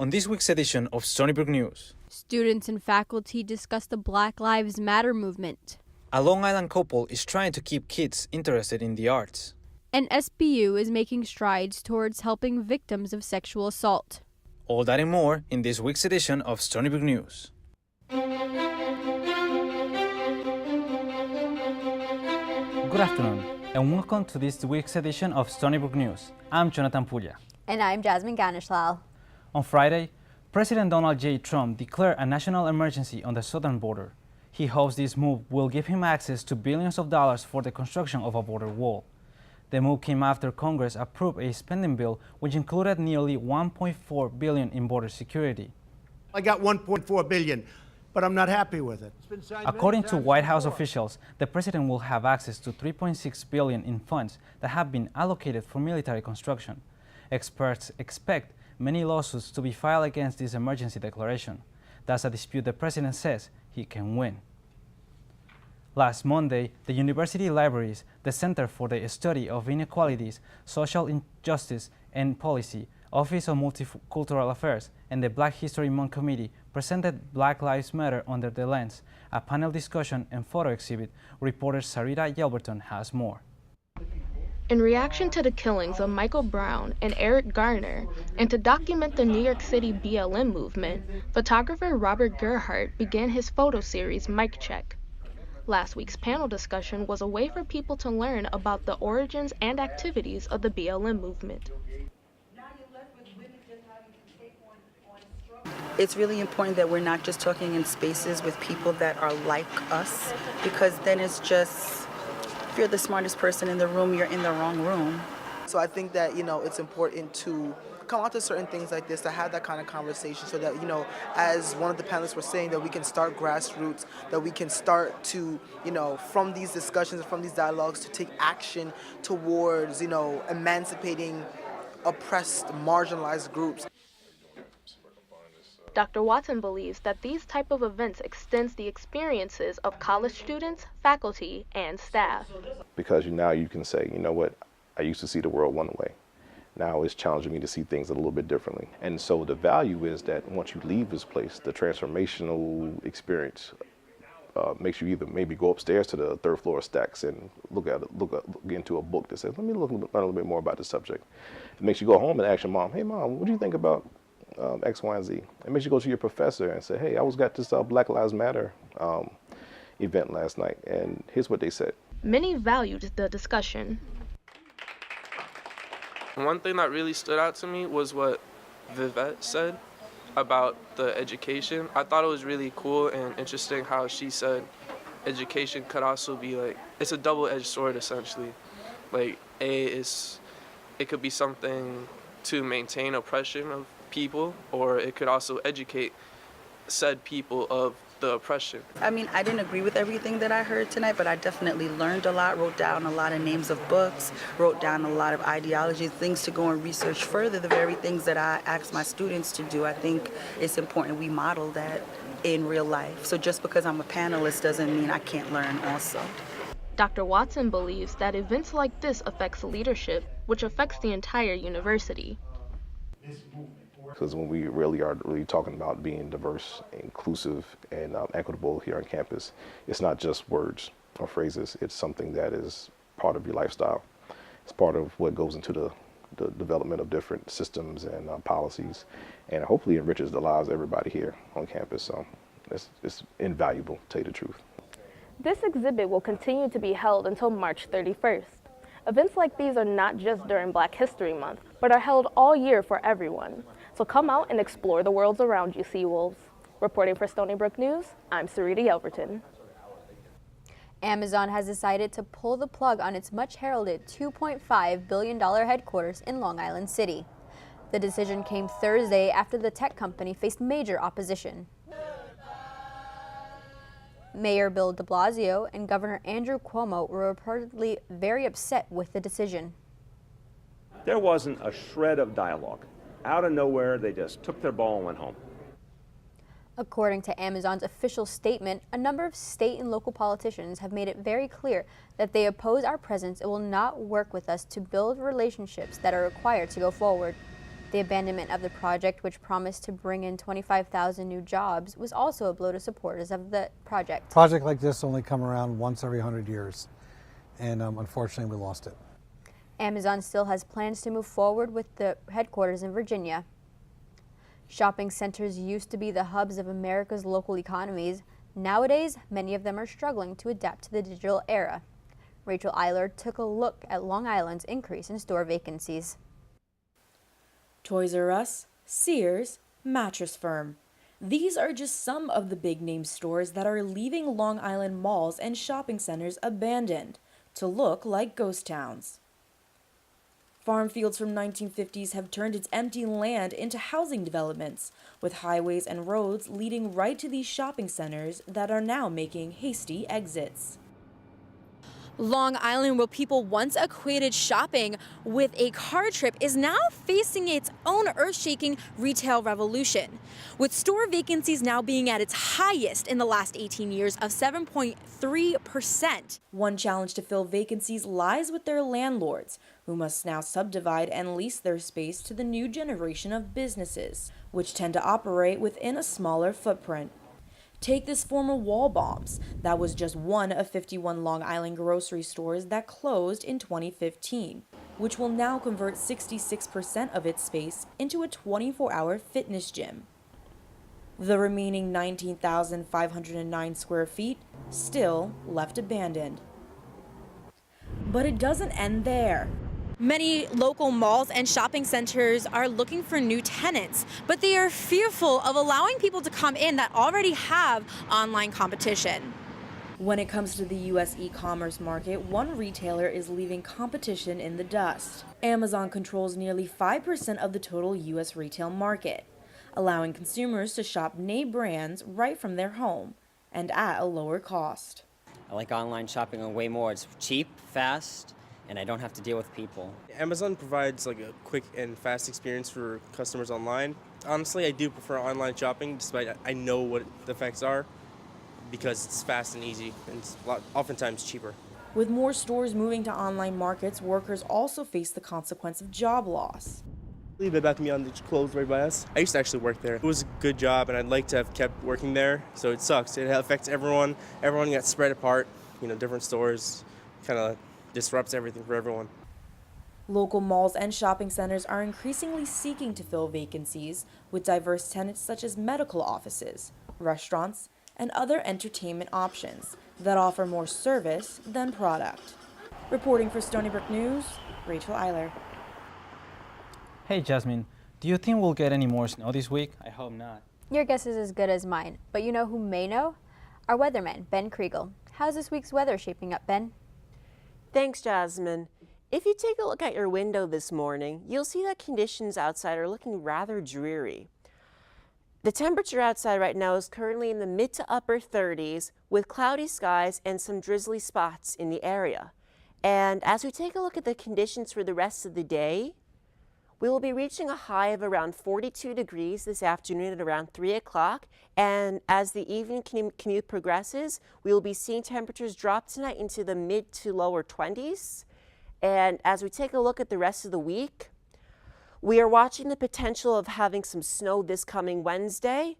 On this week's edition of Stony Brook News, students and faculty discuss the Black Lives Matter movement. a Long Island couple is trying to keep kids interested in the arts. And SBU is making strides towards helping victims of sexual assault. All that and more in this week's edition of Stony Brook News. Good afternoon, and welcome to this week's edition of Stony Brook News. I'm Jonathan Pulla. And I'm Jasmine Ganishlalal. On Friday, President Donald J. Trump declared a national emergency on the southern border. He hopes this move will give him access to billions of dollars for the construction of a border wall. The move came after Congress approved a spending bill which included nearly $1.4 billion in border security. I got $1.4 billion, but I'm not happy with it. According to White House officials, the president will have access to $3.6 billion in funds that have been allocated for military construction. Experts expect many lawsuits to be filed against this emergency declaration. That's a dispute the president says he can win. Last Monday, the university libraries, the Center for the Study of Inequalities, Social Injustice and Policy, Office of Multicultural Affairs, and the Black History Month Committee presented Black Lives Matter Under the Lens, a panel discussion and photo exhibit. Reporter Sarita Yelverton has more. In reaction to the killings of Michael Brown and Eric Garner, and to document the New York City BLM movement, photographer Robert Gerhardt began his photo series Mic Check. Last week's panel discussion was a way for people to learn about the origins and activities of the BLM movement. It's really important that we're not just talking in spaces with people that are like us, because then it's just, if you're the smartest person in the room, you're in the wrong room. So I think that, it's important to come out to certain things like this, to have that kind of conversation so that, as one of the panelists were saying, that we can start grassroots, that we can start to, from these discussions and from these dialogues, to take action towards, emancipating oppressed, marginalized groups. Dr. Watson believes that these type of events extends the experiences of college students, faculty, and staff. Because now you can say, you know what, I used to see the world one way. Now it's challenging me to see things a little bit differently. And so the value is that once you leave this place, the transformational experience makes you either maybe go upstairs to the third floor stacks and look into a book that says, let me learn a little bit more about the subject. It makes you go home and ask your mom, hey mom, what do you think about X, Y, and Z? It makes you go to your professor and say, hey, I was got this Black Lives Matter event last night, and here's what they said. Many valued the discussion. One thing that really stood out to me was what Vivette said about the education. I thought it was really cool and interesting how she said education could also be it's a double-edged sword essentially. It could be something to maintain oppression of people, or it could also educate said people of the oppression. I mean, I didn't agree with everything that I heard tonight, but I definitely learned a lot, wrote down a lot of names of books, wrote down a lot of ideologies, things to go and research further, the very things that I ask my students to do. I think it's important we model that in real life. So just because I'm a panelist doesn't mean I can't learn also. Dr. Watson believes that events like this affects leadership, which affects the entire university. Because when we really are talking about being diverse, inclusive, and equitable here on campus, it's not just words or phrases. It's something that is part of your lifestyle. It's part of what goes into the development of different systems and policies, and hopefully enriches the lives of everybody here on campus. So it's invaluable, to tell you the truth. This exhibit will continue to be held until March 31st. Events like these are not just during Black History Month, but are held all year for everyone. So come out and explore the worlds around you, Seawolves. Reporting for Stony Brook News, I'm Sarita Yelverton. Amazon has decided to pull the plug on its much-heralded $2.5 billion headquarters in Long Island City. The decision came Thursday after the tech company faced major opposition. Mayor Bill de Blasio and Governor Andrew Cuomo were reportedly very upset with the decision. There wasn't a shred of dialogue. Out of nowhere, they just took their ball and went home. According to Amazon's official statement, a number of state and local politicians have made it very clear that they oppose our presence and will not work with us to build relationships that are required to go forward. The abandonment of the project, which promised to bring in 25,000 new jobs, was also a blow to supporters of the project. Project like this only come around once every 100 years, and unfortunately we lost it. Amazon still has plans to move forward with the headquarters in Virginia. Shopping centers used to be the hubs of America's local economies. Nowadays, many of them are struggling to adapt to the digital era. Rachel Eiler took a look at Long Island's increase in store vacancies. Toys R Us, Sears, Mattress Firm. These are just some of the big-name stores that are leaving Long Island malls and shopping centers abandoned to look like ghost towns. Farm fields from 1950s have turned its empty land into housing developments, with highways and roads leading right to these shopping centers that are now making hasty exits. Long Island, where people once equated shopping with a car trip, is now facing its own earth-shaking retail revolution, with store vacancies now being at its highest in the last 18 years of 7.3%. One challenge to fill vacancies lies with their landlords, who must now subdivide and lease their space to the new generation of businesses, which tend to operate within a smaller footprint. Take this former Walbaum's. That was just one of 51 Long Island grocery stores that closed in 2015, which will now convert 66% of its space into a 24-hour fitness gym. The remaining 19,509 square feet still left abandoned. But it doesn't end there. Many local malls and shopping centers are looking for new tenants, but they are fearful of allowing people to come in that already have online competition. When it comes to the U.S. e-commerce market, one retailer is leaving competition in the dust. Amazon controls nearly 5% of the total U.S. retail market, allowing consumers to shop name brands right from their home and at a lower cost. I like online shopping way more. It's cheap, fast, and I don't have to deal with people. Amazon provides like a quick and fast experience for customers online. Honestly, I do prefer online shopping, despite I know what the effects are, because it's fast and easy, and it's oftentimes cheaper. With more stores moving to online markets, workers also face the consequence of job loss. Bed Bath & Beyond is closed right by us. I used to actually work there. It was a good job, and I'd like to have kept working there, so it sucks. It affects everyone. Everyone got spread apart, different stores, kind of disrupts everything for everyone. Local malls and shopping centers are increasingly seeking to fill vacancies with diverse tenants such as medical offices, restaurants, and other entertainment options that offer more service than product. Reporting for Stony Brook News, Rachel Eiler. Hey Jasmine, do you think we'll get any more snow this week? I hope not. Your guess is as good as mine, but you know who may know? Our weatherman, Ben Kriegel. How's this week's weather shaping up, Ben? Thanks, Jasmine. If you take a look at your window this morning, you'll see that conditions outside are looking rather dreary. The temperature outside right now is currently in the mid to upper 30s with cloudy skies and some drizzly spots in the area. And as we take a look at the conditions for the rest of the day, we will be reaching a high of around 42 degrees this afternoon at around 3 o'clock. And as the evening commute progresses, we will be seeing temperatures drop tonight into the mid to lower 20s. And as we take a look at the rest of the week, we are watching the potential of having some snow this coming Wednesday.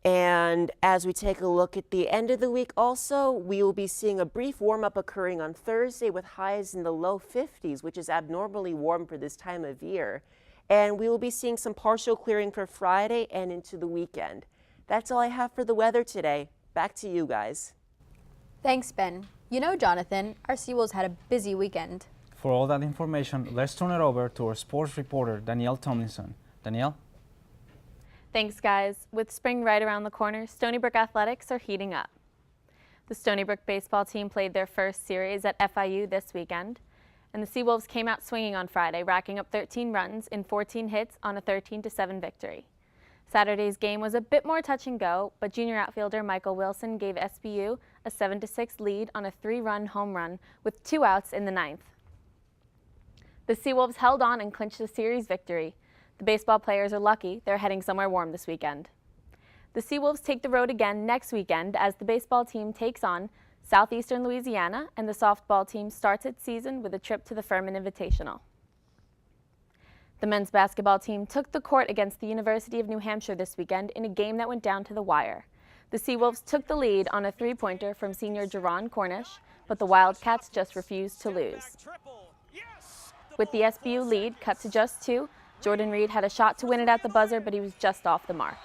And as we take a look at the end of the week also, we will be seeing a brief warm-up occurring on Thursday with highs in the low 50s, which is abnormally warm for this time of year. And we will be seeing some partial clearing for Friday and into the weekend. That's all I have for the weather today. Back to you guys. Thanks, Ben. You know, Jonathan, our Seawolves had a busy weekend. For all that information, let's turn it over to our sports reporter, Danielle Tomlinson. Danielle? Thanks, guys. With spring right around the corner, Stony Brook athletics are heating up. The Stony Brook baseball team played their first series at FIU this weekend, and the Seawolves came out swinging on Friday, racking up 13 runs in 14 hits on a 13-7 victory. Saturday's game was a bit more touch and go, but junior outfielder Michael Wilson gave SBU a 7-6 lead on a 3-run home run with 2 outs in the 9th. The Seawolves held on and clinched the series victory. The baseball players are lucky they're heading somewhere warm this weekend. The Seawolves take the road again next weekend as the baseball team takes on Southeastern Louisiana, and the softball team starts its season with a trip to the Furman Invitational. The men's basketball team took the court against the University of New Hampshire this weekend in a game that went down to the wire. The Seawolves took the lead on a three-pointer from senior Jerron Cornish, but the Wildcats just refused to lose. With the SBU lead cut to just 2, Jordan Reed had a shot to win it at the buzzer, but he was just off the mark.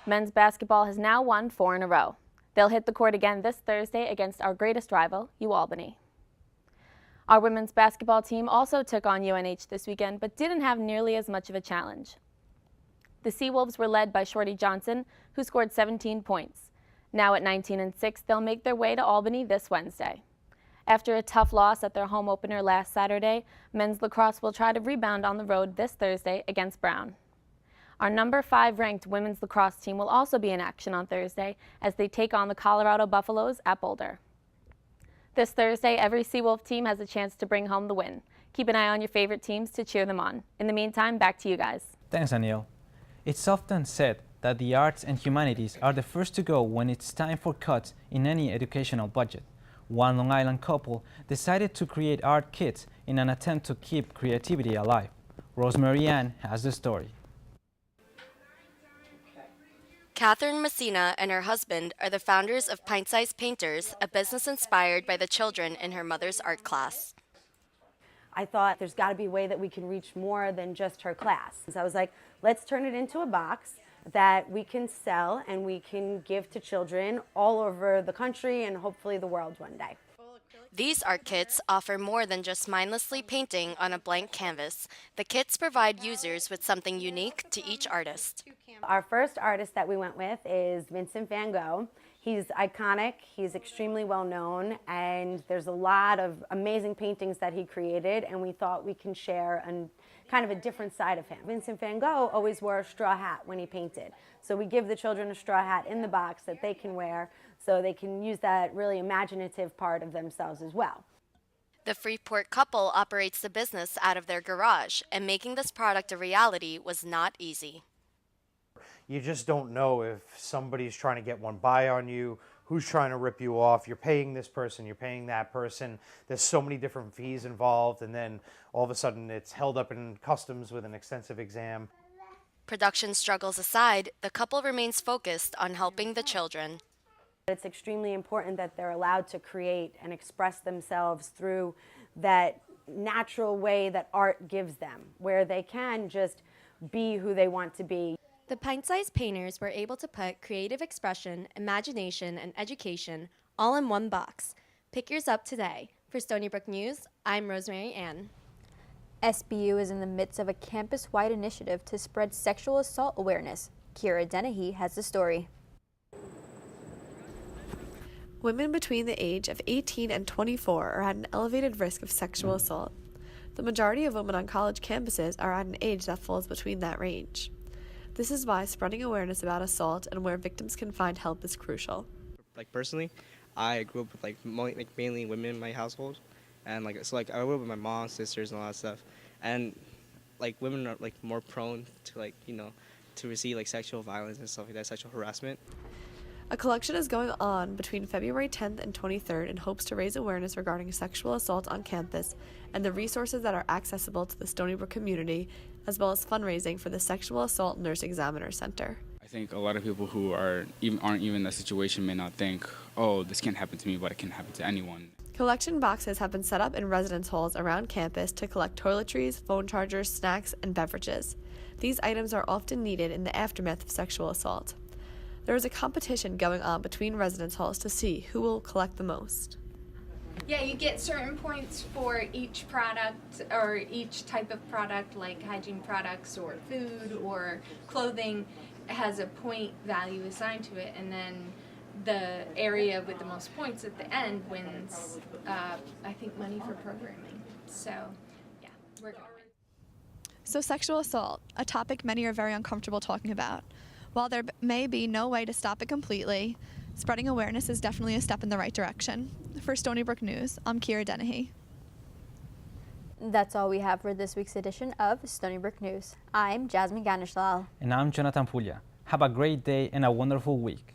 Men's basketball has now won 4 in a row. They'll hit the court again this Thursday against our greatest rival, UAlbany. Our women's basketball team also took on UNH this weekend, but didn't have nearly as much of a challenge. The Seawolves were led by Shorty Johnson, who scored 17 points. Now at 19-6, they'll make their way to Albany this Wednesday. After a tough loss at their home opener last Saturday, men's lacrosse will try to rebound on the road this Thursday against Brown. Our number 5 ranked women's lacrosse team will also be in action on Thursday as they take on the Colorado Buffaloes at Boulder. This Thursday, every Seawolf team has a chance to bring home the win. Keep an eye on your favorite teams to cheer them on. In the meantime, back to you guys. Thanks, Anil. It's often said that the arts and humanities are the first to go when it's time for cuts in any educational budget. One Long Island couple decided to create art kits in an attempt to keep creativity alive. Rosemary Ann has the story. Catherine Messina and her husband are the founders of Pint-Sized Painters, a business inspired by the children in her mother's art class. I thought there's got to be a way that we can reach more than just her class. So I was like, let's turn it into a box that we can sell and we can give to children all over the country and hopefully the world one day. These art kits offer more than just mindlessly painting on a blank canvas. The kits provide users with something unique to each artist. Our first artist that we went with is Vincent van Gogh. He's iconic, he's extremely well known, and there's a lot of amazing paintings that he created, and we thought we can share kind of a different side of him. Vincent van Gogh always wore a straw hat when he painted. So we give the children a straw hat in the box that they can wear so they can use that really imaginative part of themselves as well. The Freeport couple operates the business out of their garage, and making this product a reality was not easy. You just don't know if somebody's trying to get one by on you, who's trying to rip you off. You're paying this person, you're paying that person. There's so many different fees involved, and then all of a sudden it's held up in customs with an extensive exam. Production struggles aside, the couple remains focused on helping the children. It's extremely important that they're allowed to create and express themselves through that natural way that art gives them, where they can just be who they want to be. The Pint-Sized Painters were able to put creative expression, imagination, and education all in one box. Pick yours up today. For Stony Brook News, I'm Rosemary Ann. SBU is in the midst of a campus-wide initiative to spread sexual assault awareness. Kira Dennehy has the story. Women between the age of 18 and 24 are at an elevated risk of sexual assault. The majority of women on college campuses are at an age that falls between that range. This is why spreading awareness about assault and where victims can find help is crucial. Like personally, I grew up with mainly women in my household, and I grew up with my mom, sisters, and all that stuff. And women are more prone to to receive sexual violence and stuff like that, sexual harassment. A collection is going on between February 10th and 23rd in hopes to raise awareness regarding sexual assault on campus and the resources that are accessible to the Stony Brook community, as well as fundraising for the Sexual Assault Nurse Examiner Center. I think a lot of people who aren't even in that situation may not think, oh, this can't happen to me, but it can happen to anyone. Collection boxes have been set up in residence halls around campus to collect toiletries, phone chargers, snacks, and beverages. These items are often needed in the aftermath of sexual assault. There is a competition going on between residence halls to see who will collect the most. Yeah, you get certain points for each product or each type of product, like hygiene products or food or clothing has a point value assigned to it, and then the area with the most points at the end wins, I think, money for programming. So, yeah, we're going. So sexual assault, a topic many are very uncomfortable talking about. While there may be no way to stop it completely, spreading awareness is definitely a step in the right direction. For Stony Brook News, I'm Kira Dennehy. That's all we have for this week's edition of Stony Brook News. I'm Jasmine Ganishlalal. And I'm Jonathan Puglia. Have a great day and a wonderful week.